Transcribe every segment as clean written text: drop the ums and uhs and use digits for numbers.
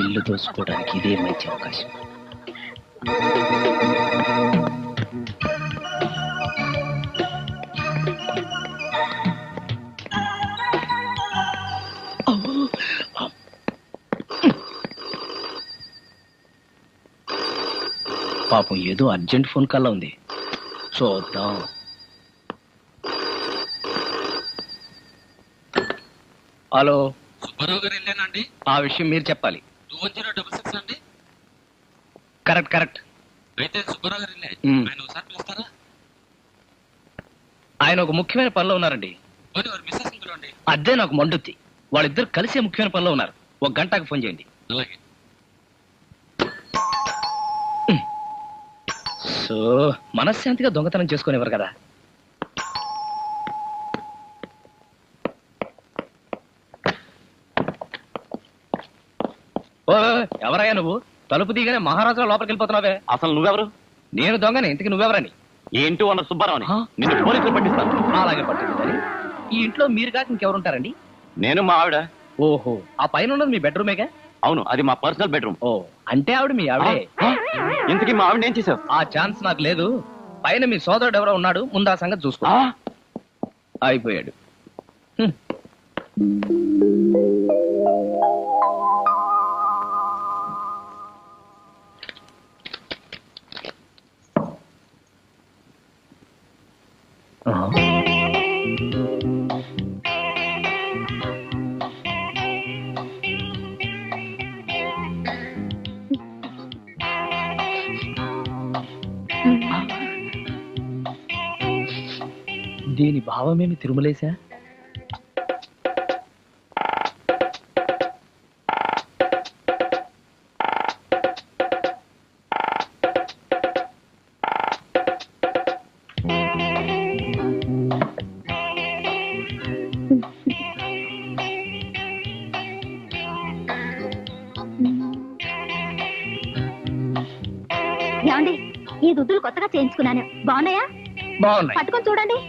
ఇల్లు దోసుకోవడానికి ఇదే మంచి అవకాశం. పాపం ఏదో అర్జెంట్ ఫోన్ కాల్ ఉంది, చూద్దాం. హలో, సుబ్బారావు గారు వెళ్ళానండి. ఆ విషయం మీరు చెప్పాలి. 21066 అండి. Correct correct. అయితే సుబ్బారావు గారు వెళ్ళాయి. ఆయన ఒకసారి పిలుస్తారా? ఆయన ఒక ముఖ్యమైన పనిలో ఉన్నారండి. మరి వారి మిస్సెస్ పిలవండి. అదే నాకు మండుద్ది. వాళ్ళిద్దరు కలిసే ముఖ్యమైన పనిలో ఉన్నారు. 1 గంటకు ఫోన్ చేయండి. అలాగే. సో మనశ్శాంతిగా దొంగతనం చేసుకునేవారు కదా. ఓ ఎవరయ్యా నువ్వు? తలుపు దిగానే మహారాజులో లోపలికి వెళ్ళిపోతున్నావే. అసలు నువ్వెవరు? నేను దొంగని. ఇంతకి నువ్వెవరని? ఏంటో అన్న సుబ్బారావుని. నిన్ను పోలీసులు పట్టిస్తాను. అలాగే పట్టింది. ఈ ఇంట్లో మీరు కాక ఇంకెవరుంటారండి? నేను మా ఆవిడ. ఓహో, ఆ పైన ఉన్నది మీ బెడ్రూమేగా? అవును, అది మా పర్సనల్ బెడ్రూమ్. ఓ, అంటే ఆవిడ మీ ఆవిడే. ఇంతకీ మా ఆవిడ ఏం చేసావు? ఆ ఛాన్స్ నాకు లేదు. పైన మీ సోదరుడు ఎవరో ఉన్నాడు, ముందు ఆ సంగతి చూసుకో. అయిపోయాడు. దీని భావమేమి తిరుమలేశా? ఏమండి, ఈ దుద్దులు కొత్తగా చేయించుకున్నాను, బాగున్నాయా? బాగున్నాయి. పట్టుకొని చూడండి.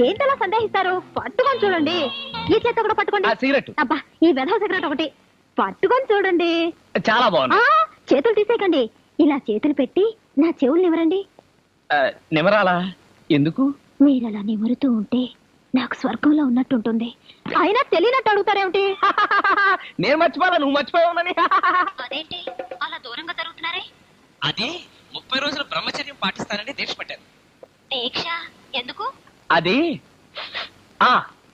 ఏంటలా సందేహిస్తారు? పట్టుకొని చూడండి. ఈ చేత కూడా పట్టుకోండి. సిగరెట్. అబ్బా, ఈ వెధవ సిగరెట్ ఒకటి. పట్టుకొని చూడండి. చాలా బాగుంది. చేతులు తీసేయకండి. ఇలా చేతులు పెట్టి నా చెవులు నిమరండి. నిమరాలా? ఎందుకు? మీరలా నిమురుతూ ఉంటే నాకు స్వర్గంలో ఉన్నట్టుంటుంది. అయినా తెలియనట్టు అడుగుతారేమిటి? నేను మర్చిపోలా, నువ్వు మర్చిపోయావని. అదేంటి అలా దూరంగా జరుగుతున్నారే? అది 30 రోజులు బ్రహ్మచర్యం పాటిస్తానని దీక్ష పట్టాను. దీక్ష ఎందుకు? అది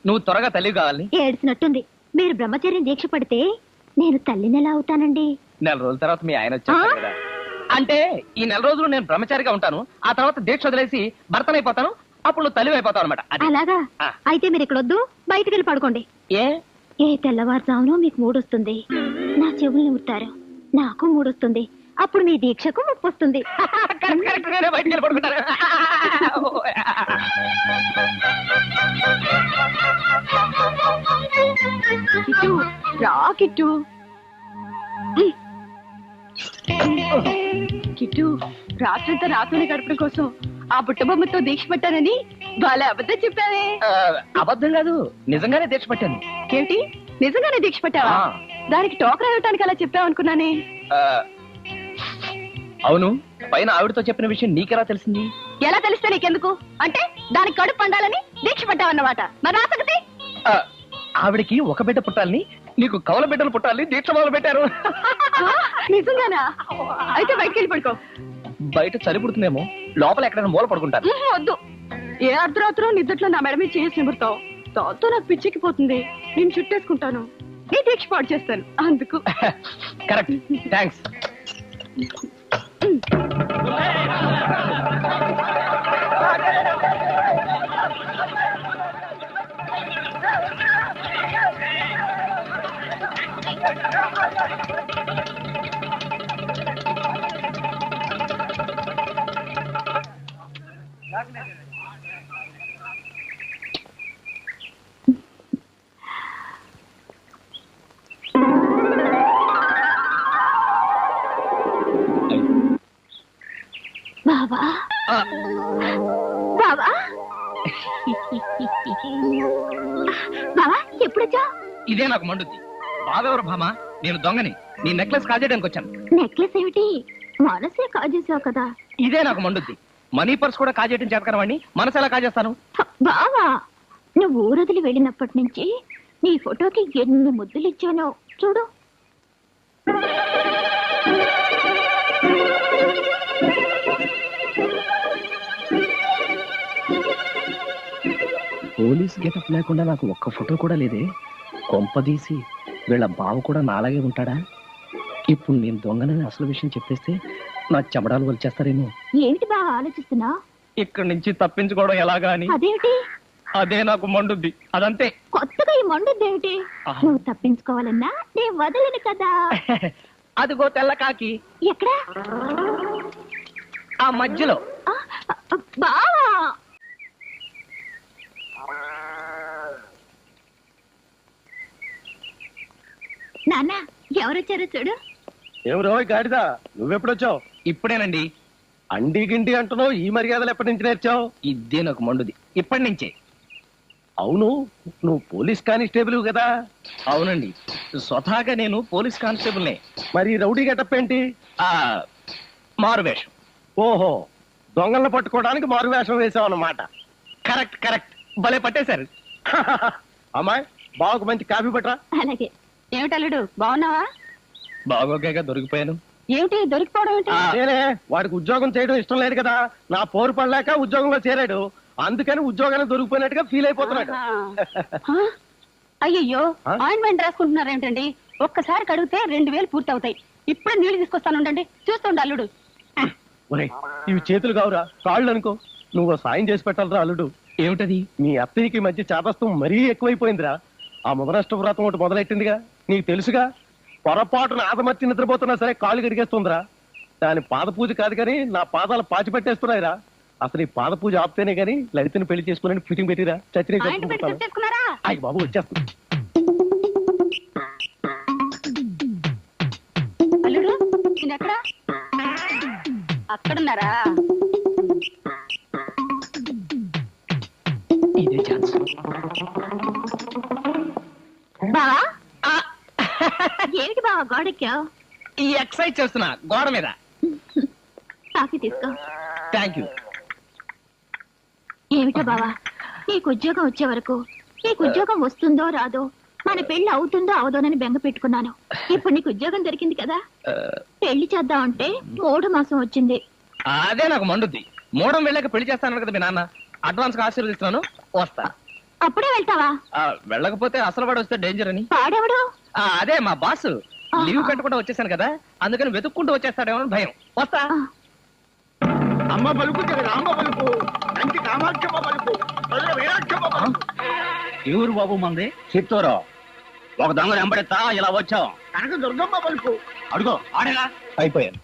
నువ్వు త్వరగా తల్లి కావాలని. ఏడ్చినట్టుంది. మీరు బ్రహ్మచర్యం దీక్ష పడితే నేను తల్లిని ఎలా అవుతానండి? 4 రోజుల తర్వాత మీ ఆయన వచ్చారు కదా. అంటే ఈ 4 రోజులు నేను బ్రహ్మచారిగా ఉంటాను, ఆ తర్వాత దీక్ష వదిలేసి భర్తనైపోతాను, అప్పుడు నువ్వు తల్లి అయిపోతావు అనమాట. అలాగా? అయితే మీరు ఇక్కడ వద్దు, బయటికి వెళ్ళి పడుకోండి. ఏ తెల్లవారుజామునో మీకు మూడొస్తుంది, నా చెవుల్ని ఉత్తారు, నాకు మూడొస్తుంది, అప్పుడు మీ దీక్షకు ముప్పు వస్తుంది. బయటికి వెళ్ళి పడుకుంటారు. కిట్టు కిట్టు, రాత్రంతా రాత్రుని గడపడం కోసం ఆ బుట్టబొమ్మతో దీక్ష పట్టానని వాళ్ళ అబద్ధం చెప్పావే. అబద్ధం కాదు, నిజంగానే దీక్ష పట్టాను. ఏమిటి, నిజంగానే దీక్ష పట్టావా? దానికి టోకరా ఇవ్వటానికి అలా చెప్పావనుకున్నానే. అవును, పైన ఆవిడతో చెప్పిన విషయం నీకెలా తెలిసింది? ఎలా తెలిస్తే నీకెందుకు? అంటే దానికి కడుపు పండాలని దీక్ష పట్టావన్నమాట. మరి ఆ సంగతి? ఆవిడకి ఒక బిడ్డ పుట్టాలని, నీకు కవల బిడ్డలు పుట్టాలని దీక్ష మొదలు పెట్టారు. నిజంగానా? అయితే బయటికి వెళ్ళి పడుకో. బయట చలి పుడుతుందేమో, లోపల ఎక్కడైనా మూల పడుకుంటారు. వద్దు, ఏ అర్ధరాత్రం నిద్రలో నా మెడ మీద చేసి నిబురుతావు. దాంతో నాకు పిచ్చెక్కిపోతుంది. నేను చుట్టేసుకుంటాను, నీ దీక్ష పాడు చేస్తాను. అందుకు కరెక్ట్, థ్యాంక్స్. బాబా బాబా బాబా, ఎప్పుడొచ్చా? ఇదే నాకు మండుద్ది. బావెవరు భామ? నేను దొంగని. నీ నెక్లెస్ కాజేయడానికి వచ్చాను. నెక్లెస్ ఏమిటి? మనసే కాజేసావు కదా. ఇదే నాకు మండుద్ది. మనీ పర్స్ కూడా కాజేయడం చేతకరవాణ్ణి మనసు ఎలా కాజేస్తాను? బావా, నువ్వు ఊరొదిలి వెళ్ళినప్పటి నుంచి నీ ఫోటోకి ఎన్ని ముద్దులు ఇచ్చానో చూడు. పోలీస్ గెటప్ లేకుండా నాకు ఒక్క ఫోటో కూడా లేదే. కొంపదీసి వీళ్ళ బావ కూడా నాలాగే ఉంటాడా? ఇప్పుడు నేను దొంగనని అసలు విషయం చెప్పేస్తే నా చెమడాలు వచ్చేస్తారేమో. ఏమిటి బావా ఆలోచిస్తున్నా? ఇక్కడి నుంచి తప్పించుకోవడం ఎలాగా అని. అదేమిటి? అదే నాకు మండుద్ది. అదంతే. కొత్తగా ఈ మండుద్దేమిటి? నువ్వు తప్పించుకోవాలన్నా నేను వదలను కదా. అదిగో తెల్ల కాకి ఎక్కడా? ఆ మధ్యలో. బావా, నాన్న ఎవరొచ్చారో చూడు. ఏం రోయ్ గాడిదా, నువ్వెప్పుడొచ్చావు? ఇప్పుడేనండి. అండి గిండి అంటున్నావు, ఈ మర్యాదలు ఎప్పటి నుంచి నేర్చావు? ఇదే నాకు మండుది. ఇప్పటి నుంచే. అవును, నువ్వు పోలీస్ కానిస్టేబుల్ కదా? అవునండి, స్వతహాగా నేను పోలీస్ కానిస్టేబుల్నే. మరి రౌడీ గెటప్ ఏంటి? మారు వేషం. ఓహో, దొంగలను పట్టుకోవడానికి మారు వేషం వేసావు అన్నమాట. కరెక్ట్ కరెక్ట్, భలే పట్టేశారు. అమ్మాయి, బావకు మంచి కాఫీ పట్టరా. అలాగే. ఏమిటల్లుడు, బాగున్నావా? బాగోగా దొరికిపోయాను. ఏమిటి దొరికిపోవడం ఏంటి? నేనే వాడికి ఉద్యోగం చేయడం ఇష్టం లేదు కదా, నా పోరు పడలేక ఉద్యోగంలో చేరాడు. అందుకని ఉద్యోగాన్ని దొరికిపోయినట్టుగా ఫీల్ అయిపోతున్నాడు. అయ్యయ్యో, ఆయింట్మెంట్ రాసుకుంటున్నారేంటండి? ఒక్కసారి కడిగితే 2000 పూర్తి అవుతాయి. ఇప్పుడే నీళ్లు తీసుకొస్తాను, ఉండండి. చూస్తుండ అల్లుడు. ఒరేయ్, ఇవి చేతులు కావురా, కాళ్ళు అనుకో. నువ్వు సాయం చేసి పెట్టాలరా అల్లుడు. ఏమిటది? మీ అత్తయ్యకి మధ్య చాదస్తం మరీ ఎక్కువైపోయిందిరా. ఆ మొదనష్ట వ్రతం ఒకటి మొదలెట్టిందిగా, నీకు తెలుసుగా. పొరపాటున ఆదమర్చి నిద్రపోతున్నా సరే కాళ్ళు గడిగేస్తుందిరా. దాని పాద పూజ కాదు కానీ నా పాదాలు పాచి పెట్టేస్తున్నాయిరా. అసలు ఈ పాద పూజ ఆపితేనే గానీ లలితని పెళ్లి చేసుకుని ఫిటింగ్ పెట్టిరా. చేసుకున్నారా? అయ్యి బాబు, వచ్చేస్తుంది. అల్లుడు, నేనెక్కడ? అక్కడున్నారా? ఇదే ఛాన్స్. బావా, ఏమిటి బావా గోడెక్కావు? ఈ ఎక్సర్సైజ్ చేస్తున్నా గోడ మీద. కాఫీ తీసుకో. Thank you. ఏమిటో బావా, నీకు ఉద్యోగం వచ్చే వరకు నీకు ఉద్యోగం వస్తుందో రాదో, మన పెళ్లి అవుతుందో అవదోనని బెంగ పెట్టుకున్నాను. ఇప్పుడు నీకు ఉద్యోగం దొరికింది కదా, పెళ్లి చేద్దామంటే 3 మాసం వచ్చింది. అదే నాకు మండుద్ది. మూడం వెళ్ళాక పెళ్లి చేస్తాను కదా మీ నాన్న. అడ్వాన్స్ గా ఆశీర్వదిస్తున్నాను, వస్తా. అప్పుడే వెళ్తావా? వెళ్ళకపోతే అసలు వాడు వస్తే డేంజర్ అని. పాడెవడు? అదే మా బాస్. లీవ్ పెట్టకుండా వచ్చేసాను కదా, అందుకని వెతుక్కుంటూ వచ్చేస్తాడేమో అని భయం. వస్తా. అమ్మ పలుకు, రామ పలుకు, కంటి కామాక్షమ్మ పలుకు, వీరాక్షమ్మ పలుకు. ఎవరు బాబు మంది? చిత్తూరు. ఒక దొంగ వెంబడెత్తా ఇలా వచ్చావు. కనక దుర్గమ్మ పలుకు. అడుగో ఆడేగా. అయిపోయాను.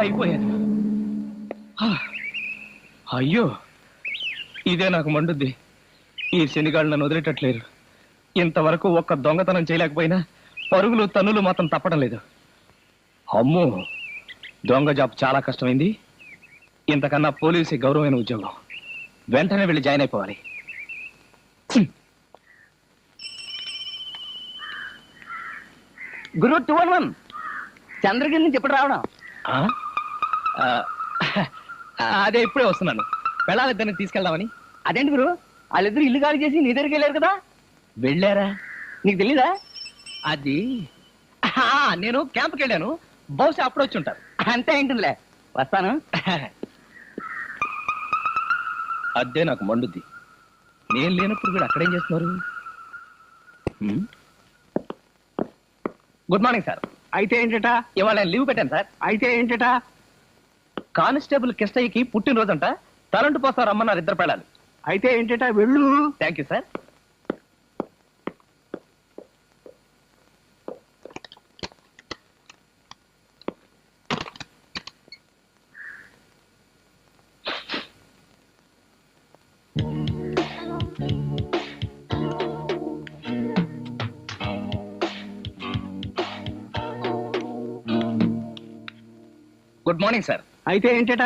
అయిపోయాను. అయ్యో, ఇదే నాకు మండుద్ది. ఈ శనిగాళ్ళు నన్ను వదిలేటట్లేరు. ఇంతవరకు ఒక్క దొంగతనం చేయలేకపోయినా పరుగులు తన్నులు మాత్రం తప్పడం లేదు. అమ్మో, దొంగ జాబ్ చాలా కష్టమైంది. ఇంతకన్నా పోలీసు గౌరవమైన ఉద్యోగం. వెంటనే వెళ్ళి జాయిన్ అయిపోవాలి. గురు 211 చంద్రగిరి నుంచి ఎప్పుడు రావడం? అదే ఇప్పుడే వస్తున్నాను. వెళ్ళాలిద్దరిని తీసుకెళ్దామని. అదేంటి గురు, వాళ్ళిద్దరు ఇల్లు ఖాళీ చేసి నీ దగ్గరికి వెళ్ళారు కదా? వెళ్ళారా? నీకు తెలీదా? అది నేను క్యాంప్కి వెళ్ళాను. బహుశా అప్పుడు వచ్చి ఉంటారు. అంతే ఏంటిలే, వస్తాను. అదే నాకు మండుద్ది. నేను లేనప్పుడు వీడు అక్కడేం చేస్తున్నారు? Good morning sir. అయితే ఏంటట? ఇవాళ నేను లీవ్ పెట్టాను సార్. అయితే ఏంటట? కానిస్టేబుల్ కిష్టయ్యకి పుట్టినరోజంట. తలంటు పోస్తారు రమ్మన్నారు ఇద్దరు పెళ్ళాలి. అయితే ఏంటట? వెళ్ళు. Thank you sir. Good morning sir. అయితే ఏంటట?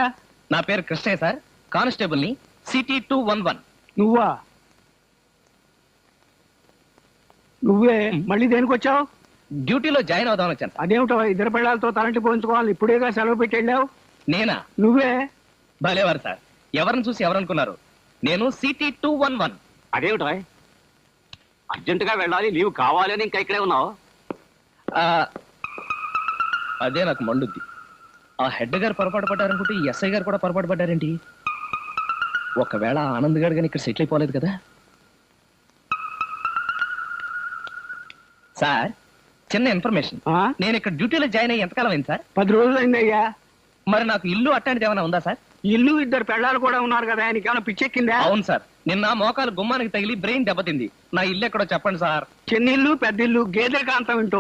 నా పేరు కృష్ణయ్య సార్, కానిస్టేబుల్ ని, సిటీ 211. నువ్వా? నువ్వే మళ్ళీ దేనికి వచ్చావు? డ్యూటీలో జాయిన్ అవుదామని వచ్చాను సార్. అదేమిటో ఇద్దరు పిల్లలతో తలంటి పోయించుకోవాలి, ఇప్పుడేగా సెలవు పెట్టి వెళ్ళావు. నేనా? నువ్వే? భలేవారు సార్, ఎవరిని చూసి ఎవరనుకున్నారు? నేను సిటీ 211. అదేమిటో అర్జెంట్ గా వెళ్ళాలి, లీవ్ కావాలి అని ఇంకా ఇక్కడే ఉన్నావు. అదే నాకు మండుద్ది. ఆ హెడ్ గారు పొరపాటు పడ్డారనుకుంటే ఈ ఎస్ఐ గారు కూడా పొరపాటు పడ్డారేంటి? ఒకవేళ ఆనంద్ గారు కానీ ఇక్కడ సెటిల్ అయిపోలేదు కదా సార్. చిన్న ఇన్ఫర్మేషన్, ఆ? నేను ఇక్కడ డ్యూటీలో జాయిన్ అయ్యి ఎంతకాలం అయింది సార్? 10 రోజులు అయిందయ్యా. మరి నాకు ఇల్లు అట్లాంటిది ఏమైనా ఉందా సార్? ఇల్లు, ఇద్దరు పిల్లలు కూడా ఉన్నారు కదా, ఆయనకి ఏమైనా పిచ్చెక్కిందా? అవును సార్, నిన్న మోకాలు గుమ్మానికి తగిలి బ్రెయిన్ దెబ్బతింది. నా ఇల్లు ఎక్కడో చెప్పండి సార్. చిన్న ఇల్లు, పెద్ద ఇల్లు, గేదెల కాంతం వింటూ